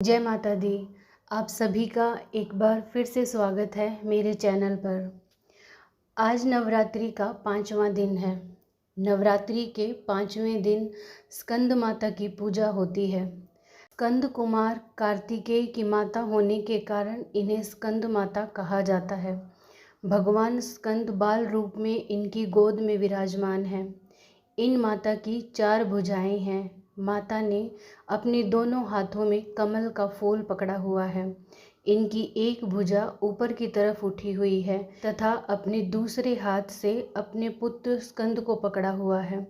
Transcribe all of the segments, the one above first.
जय माता दी। आप सभी का एक बार फिर से स्वागत है मेरे चैनल पर। आज नवरात्रि का 5वां दिन है। नवरात्रि के 5वें दिन स्कंद माता की पूजा होती है। स्कंद कुमार कार्तिकेय की माता होने के कारण इन्हें स्कंद माता कहा जाता है। भगवान स्कंद बाल रूप में इनकी गोद में विराजमान हैं। इन माता की 4 भुजाएं हैं। माता ने अपने दोनों हाथों में कमल का फूल पकड़ा हुआ है। इनकी एक भुजा ऊपर की तरफ उठी हुई है तथा अपने दूसरे हाथ से अपने पुत्र स्कंद को पकड़ा हुआ है।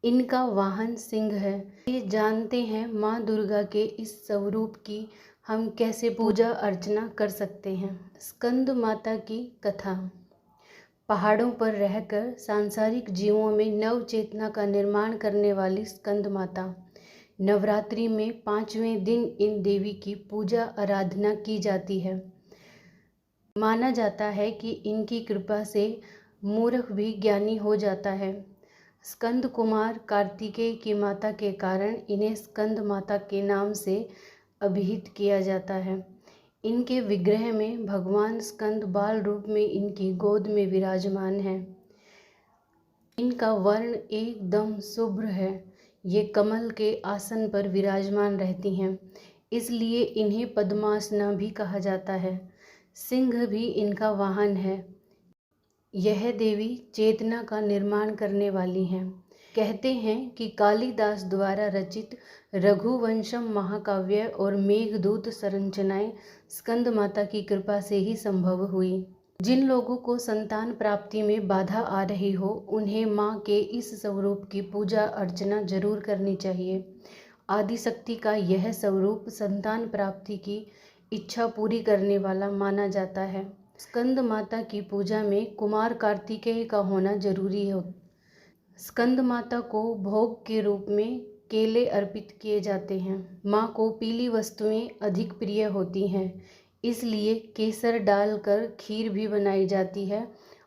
इनका वाहन सिंह है। ये जानते हैं माँ दुर्गा के इस स्वरूप की हम कैसे पूजा अर्चना कर सकते हैं। स्कंद माता की कथा। पहाड़ों पर रहकर सांसारिक जीवों में नव चेतना का निर्माण करने वाली स्कंद माता। नवरात्रि में 5वें दिन इन देवी की पूजा आराधना की जाती है। माना जाता है कि इनकी कृपा से मूर्ख भी ज्ञानी हो जाता है। स्कंद कुमार कार्तिकेय की माता के कारण इन्हें स्कंद माता के नाम से अभिहित किया जाता है। इनके विग्रह में भगवान स्कंद बाल रूप में इनकी गोद में विराजमान है। इनका वर्ण एकदम शुभ्र है। ये कमल के आसन पर विराजमान रहती हैं, इसलिए इन्हें पद्मासना भी कहा जाता है। सिंह भी इनका वाहन है। यह देवी चेतना का निर्माण करने वाली हैं। कहते हैं कि कालिदास द्वारा रचित रघुवंशम महाकाव्य और मेघदूत संरचनाएं स्कंद माता की कृपा से ही संभव हुई। जिन लोगों को संतान प्राप्ति में बाधा आ रही हो, उन्हें माँ के इस स्वरूप की पूजा अर्चना जरूर करनी चाहिए। आदिशक्ति का यह स्वरूप संतान प्राप्ति की इच्छा पूरी करने वाला माना जाता है। स्कंद माता की पूजा में कुमार कार्तिकेय का होना जरूरी है। स्कंद माता को भोग के रूप में केले अर्पित किए जाते हैं। माँ को पीली वस्तुएं अधिक प्रिय होती हैं, इसलिए केसर डालकर खीर भी बनाई जाती है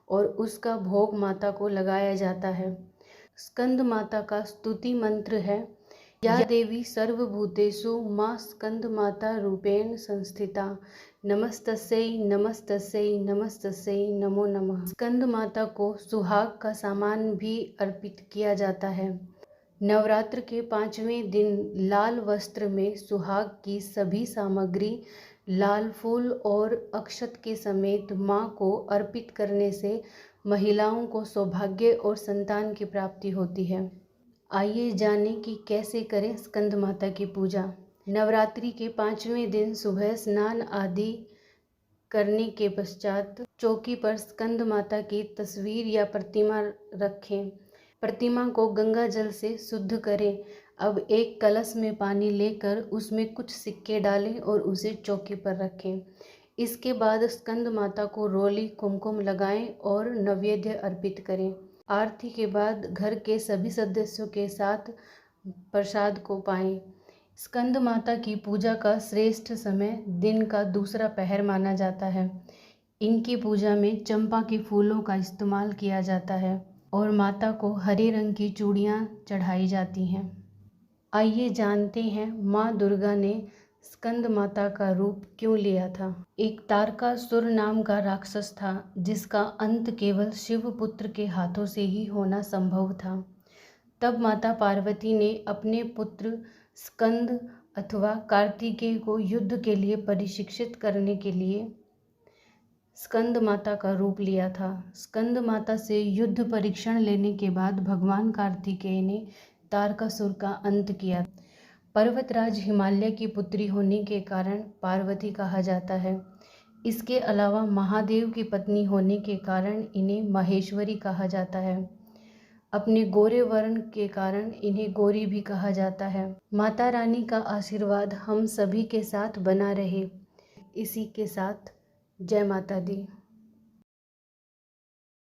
और उसका भोग माता को लगाया जाता है। स्कंद माता का स्तुति मंत्र है, या देवी सर्वभूतेषु माँ स्कंद माता रूपेण संस्थिता, नमस्तस्यै नमस्तस्यै नमस्तस्यै नमो नमः। स्कंद माता को सुहाग का सामान भी अर्पित किया जाता है। नवरात्र के 5वें दिन लाल वस्त्र में सुहाग की सभी सामग्री लाल फूल और अक्षत के समेत माँ को अर्पित करने से महिलाओं को सौभाग्य और संतान की प्राप्ति होती है। आइए जानें कि कैसे करें स्कंद माता की पूजा। नवरात्रि के 5वें दिन सुबह स्नान आदि करने के पश्चात चौकी पर स्कंद माता की तस्वीर या प्रतिमा रखें। प्रतिमा को गंगा जल से शुद्ध करें। अब एक कलश में पानी लेकर उसमें कुछ सिक्के डालें और उसे चौकी पर रखें। इसके बाद स्कंद माता को रोली कुमकुम लगाएं और नैवेद्य अर्पित करें। आरती के बाद घर के सभी सदस्यों के साथ प्रसाद को पाएं। स्कंद माता की पूजा का श्रेष्ठ समय दिन का दूसरा पहर माना जाता है। इनकी पूजा में चंपा के फूलों का इस्तेमाल किया जाता है और माता को हरे रंग की चूड़ियाँ चढ़ाई जाती हैं। आइए जानते हैं माँ दुर्गा ने स्कंद माता का रूप क्यों लिया था। एक तारकासुर नाम का राक्षस था, जिसका अंत केवल शिवपुत्र के हाथों से ही होना संभव था। तब माता पार्वती ने अपने पुत्र स्कंद अथवा कार्तिकेय को युद्ध के लिए प्रशिक्षित करने के लिए स्कंद माता का रूप लिया था। स्कंद माता से युद्ध परीक्षण लेने के बाद भगवान कार्तिकेय ने तारकासुर का अंत किया। पर्वतराज हिमालय की पुत्री होने के कारण पार्वती कहा जाता है। इसके अलावा महादेव की पत्नी होने के कारण इन्हें महेश्वरी कहा जाता है। अपने गोरे वर्ण के कारण इन्हें गौरी भी कहा जाता है। माता रानी का आशीर्वाद हम सभी के साथ बना रहे। इसी के साथ जय माता दी।